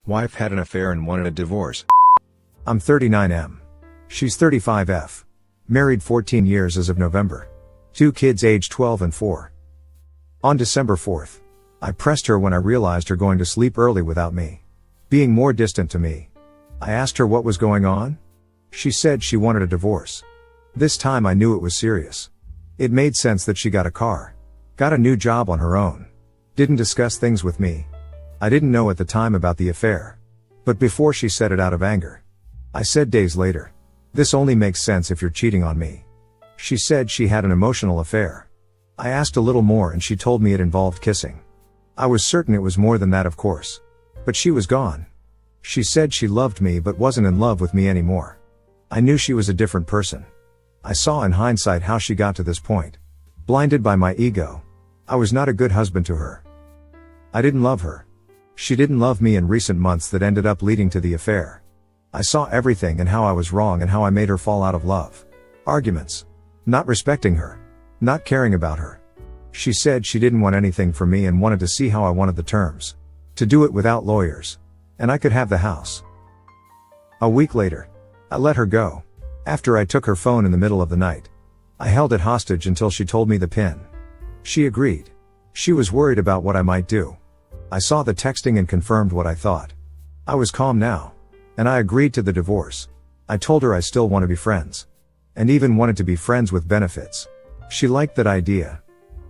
Wife had an affair and wanted a divorce. I'm 39M. She's 35F. Married 14 years as of November. 2 kids aged 12 and 4. On December 4th, I pressed her when I realized her going to sleep early without me. Being more distant to me. I asked her what was going on. She said she wanted a divorce. This time I knew it was serious. It made sense that she got a car. Got a new job on her own. Didn't discuss things with me. I didn't know at the time about the affair. But before she said it out of anger. I said days later. This only makes sense if you're cheating on me. She said she had an emotional affair. I asked a little more and she told me it involved kissing. I was certain it was more than that, of course. But she was gone. She said she loved me but wasn't in love with me anymore. I knew she was a different person. I saw in hindsight how she got to this point. Blinded by my ego. I was not a good husband to her. I didn't love her. She didn't love me in recent months that ended up leading to the affair. I saw everything and how I was wrong and how I made her fall out of love. Arguments. Not respecting her. Not caring about her. She said she didn't want anything from me and wanted to see how I wanted the terms. To do it without lawyers. And I could have the house. A week later, I let her go. After I took her phone in the middle of the night. I held it hostage until she told me the PIN. She agreed. She was worried about what I might do. I saw the texting and confirmed what I thought. I was calm now. And I agreed to the divorce. I told her I still want to be friends. And even wanted to be friends with benefits. She liked that idea.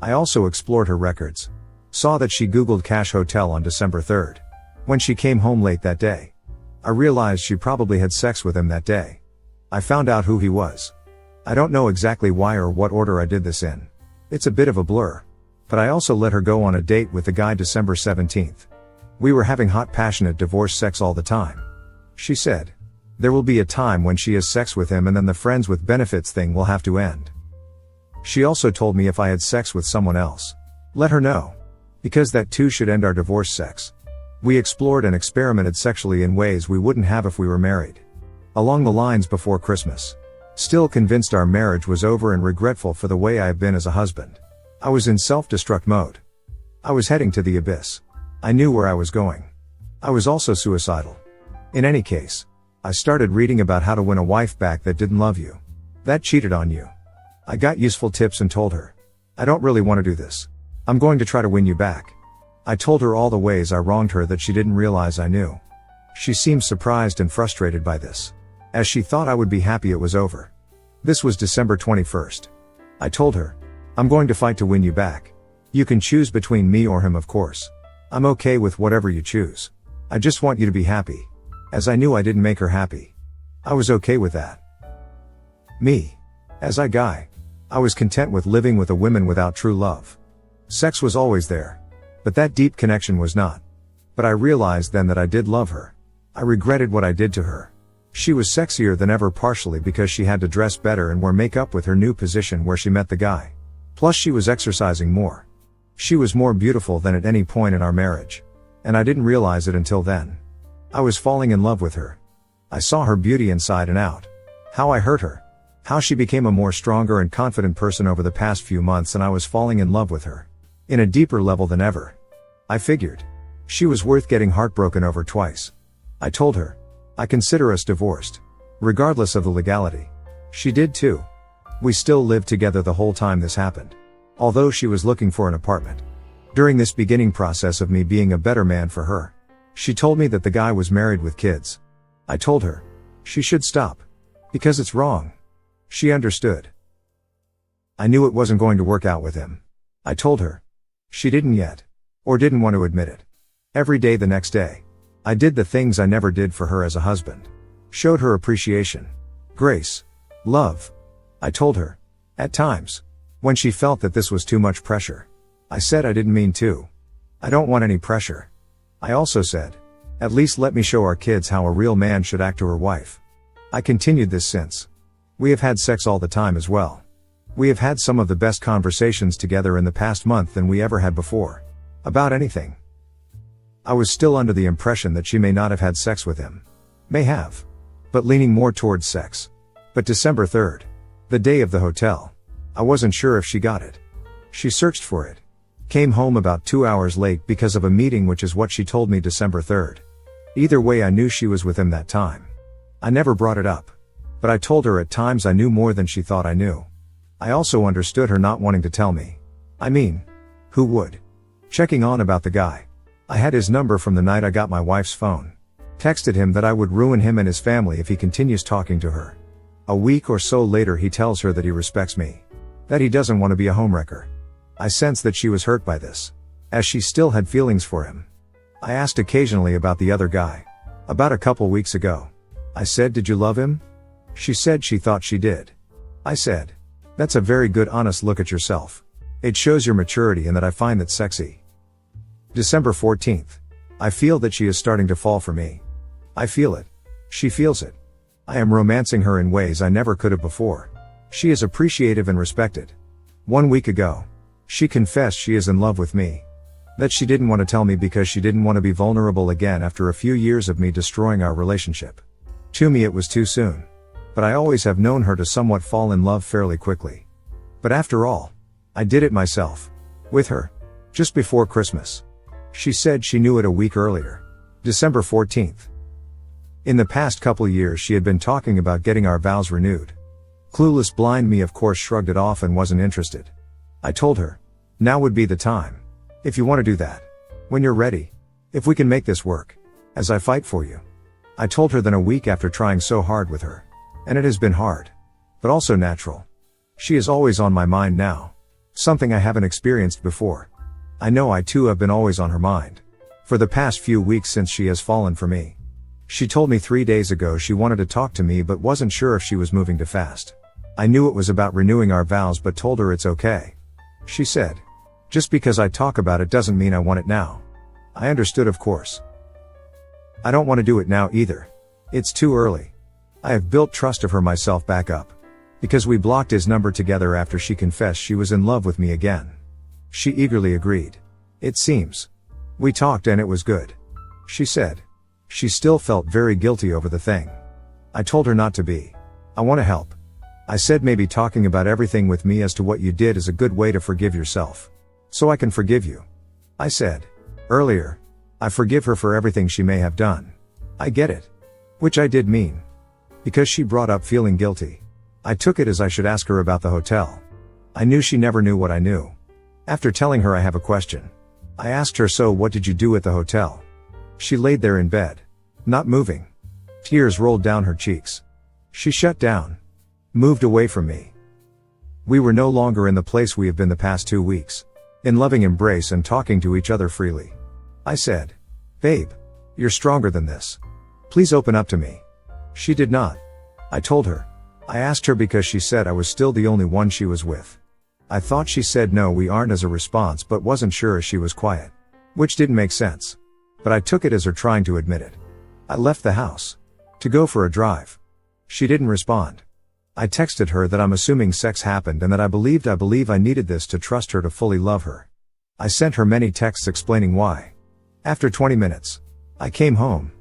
I also explored her records. Saw that she Googled Cash Hotel on December 3rd. When she came home late that day. I realized she probably had sex with him that day. I found out who he was. I don't know exactly why or what order I did this in. It's a bit of a blur. But I also let her go on a date with the guy December 17th. We were having hot, passionate divorce sex all the time. She said. There will be a time when she has sex with him and then the friends with benefits thing will have to end. She also told me if I had sex with someone else. Let her know. Because that too should end our divorce sex. We explored and experimented sexually in ways we wouldn't have if we were married. Along the lines before Christmas. Still convinced our marriage was over and regretful for the way I have been as a husband. I was in self-destruct mode. I was heading to the abyss. I knew where I was going. I was also suicidal. In any case, I started reading about how to win a wife back that didn't love you. That cheated on you. I got useful tips and told her. I don't really want to do this. I'm going to try to win you back. I told her all the ways I wronged her that she didn't realize I knew. She seemed surprised and frustrated by this. As she thought I would be happy it was over. This was December 21st. I told her. I'm going to fight to win you back. You can choose between me or him, of course. I'm okay with whatever you choose. I just want you to be happy. As I knew I didn't make her happy. I was okay with that. Me. As a guy. I was content with living with a woman without true love. Sex was always there. But that deep connection was not. But I realized then that I did love her. I regretted what I did to her. She was sexier than ever, partially because she had to dress better and wear makeup with her new position where she met the guy. Plus she was exercising more. She was more beautiful than at any point in our marriage. And I didn't realize it until then. I was falling in love with her. I saw her beauty inside and out. How I hurt her. How she became a more stronger and confident person over the past few months, and I was falling in love with her. In a deeper level than ever. I figured. She was worth getting heartbroken over twice. I told her. I consider us divorced. Regardless of the legality. She did too. We still lived together the whole time this happened. Although she was looking for an apartment. During this beginning process of me being a better man for her. She told me that the guy was married with kids. I told her. She should stop. Because it's wrong. She understood. I knew it wasn't going to work out with him. I told her. She didn't yet. Or didn't want to admit it. Every day the next day. I did the things I never did for her as a husband. Showed her appreciation. Grace. Love. I told her. At times. When she felt that this was too much pressure. I said I didn't mean to. I don't want any pressure. I also said. At least let me show our kids how a real man should act to her wife. I continued this since. We have had sex all the time as well. We have had some of the best conversations together in the past month than we ever had before. About anything. I was still under the impression that she may not have had sex with him. May have. But leaning more towards sex. But December 3rd. The day of the hotel. I wasn't sure if she got it. She searched for it. Came home about 2 hours late because of a meeting, which is what she told me December 3rd. Either way, I knew she was with him that time. I never brought it up. But I told her at times I knew more than she thought I knew. I also understood her not wanting to tell me. I mean, who would? Checking on about the guy. I had his number from the night I got my wife's phone. Texted him that I would ruin him and his family if he continues talking to her. A week or so later he tells her that he respects me. That he doesn't want to be a homewrecker. I sensed that she was hurt by this, as she still had feelings for him. I asked occasionally about the other guy. About a couple weeks ago. I said, "Did you love him?" She said she thought she did. I said, "That's a very good honest look at yourself. It shows your maturity and that I find that sexy." December 14th. I feel that she is starting to fall for me. I feel it. She feels it. I am romancing her in ways I never could have before. She is appreciative and respected. 1 week ago, she confessed she is in love with me. That she didn't want to tell me because she didn't want to be vulnerable again after a few years of me destroying our relationship. To me it was too soon. But I always have known her to somewhat fall in love fairly quickly. But after all, I did it myself. With her. Just before Christmas. She said she knew it a week earlier. December 14th. In the past couple years she had been talking about getting our vows renewed. Clueless blind me of course shrugged it off and wasn't interested. I told her, now would be the time. If you want to do that. When you're ready. If we can make this work. As I fight for you. I told her then a week after trying so hard with her. And it has been hard. But also natural. She is always on my mind now. Something I haven't experienced before. I know I too have been always on her mind. For the past few weeks since she has fallen for me. She told me 3 days ago she wanted to talk to me but wasn't sure if she was moving too fast. I knew it was about renewing our vows but told her it's okay. She said, just because I talk about it doesn't mean I want it now. I understood of course. I don't want to do it now either. It's too early. I have built trust of her myself back up. Because we blocked his number together after she confessed she was in love with me again. She eagerly agreed. It seems. We talked and it was good. She said. She still felt very guilty over the thing. I told her not to be. I want to help. I said maybe talking about everything with me as to what you did is a good way to forgive yourself. So I can forgive you. I said. Earlier. I forgive her for everything she may have done. I get it. Which I did mean. Because she brought up feeling guilty. I took it as I should ask her about the hotel. I knew she never knew what I knew. After telling her I have a question. I asked her, so what did you do at the hotel? She laid there in bed. Not moving. Tears rolled down her cheeks. She shut down. Moved away from me. We were no longer in the place we have been the past 2 weeks. In loving embrace and talking to each other freely. I said. Babe. You're stronger than this. Please open up to me. She did not. I told her. I asked her because she said I was still the only one she was with. I thought she said no, we aren't as a response, but wasn't sure as she was quiet. Which didn't make sense. But I took it as her trying to admit it. I left the house. To go for a drive. She didn't respond. I texted her that I'm assuming sex happened and that I believe I needed this to trust her to fully love her. I sent her many texts explaining why. After 20 minutes. I came home.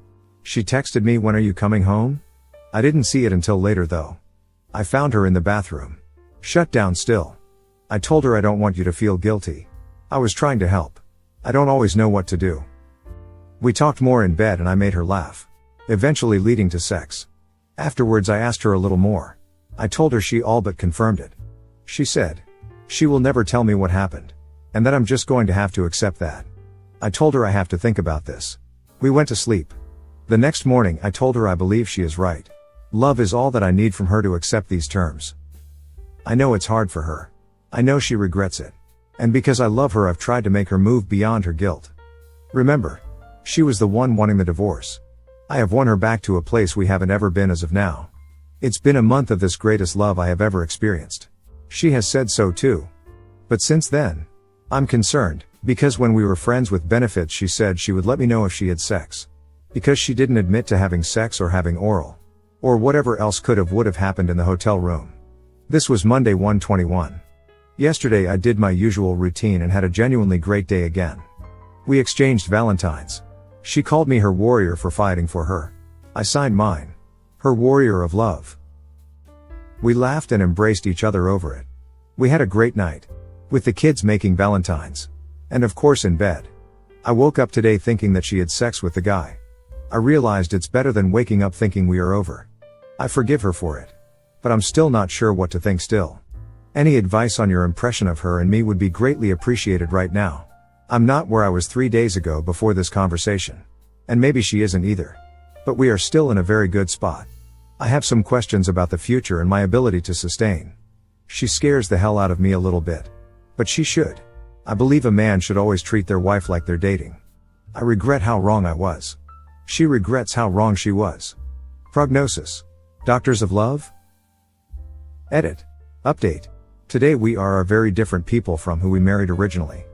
She texted me, when are you coming home? I didn't see it until later though. I found her in the bathroom. Shut down still. I told her I don't want you to feel guilty. I was trying to help. I don't always know what to do. We talked more in bed and I made her laugh. Eventually leading to sex. Afterwards I asked her a little more. I told her she all but confirmed it. She said. She will never tell me what happened. And that I'm just going to have to accept that. I told her I have to think about this. We went to sleep. The next morning I told her I believe she is right. Love is all that I need from her to accept these terms. I know it's hard for her. I know she regrets it. And because I love her I've tried to make her move beyond her guilt. Remember. She was the one wanting the divorce. I have won her back to a place we haven't ever been as of now. It's been a month of this greatest love I have ever experienced. She has said so too. But since then, I'm concerned, because when we were friends with benefits she said she would let me know if she had sex. Because she didn't admit to having sex or having oral. Or whatever else would have happened in the hotel room. This was Monday 1/21. Yesterday I did my usual routine and had a genuinely great day again. We exchanged Valentines. She called me her warrior for fighting for her. I signed mine. Her warrior of love. We laughed and embraced each other over it. We had a great night. With the kids making Valentines. And of course in bed. I woke up today thinking that she had sex with the guy. I realized it's better than waking up thinking we are over. I forgive her for it. But I'm still not sure what to think still. Any advice on your impression of her and me would be greatly appreciated right now. I'm not where I was 3 days ago before this conversation. And maybe she isn't either. But we are still in a very good spot. I have some questions about the future and my ability to sustain. She scares the hell out of me a little bit. But she should. I believe a man should always treat their wife like they're dating. I regret how wrong I was. She regrets how wrong she was. Prognosis. Doctors of love? Edit. Update. Today we are very different people from who we married originally.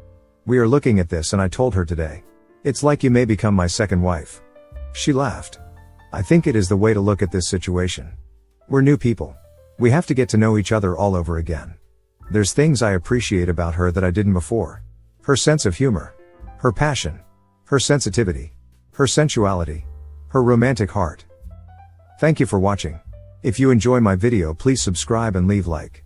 We are looking at this and I told her today. It's like you may become my second wife. She laughed. I think it is the way to look at this situation. We're new people. We have to get to know each other all over again. There's things I appreciate about her that I didn't before. Her sense of humor. Her passion. Her sensitivity. Her sensuality. Her romantic heart. Thank you for watching. If you enjoy my video, please subscribe and leave like.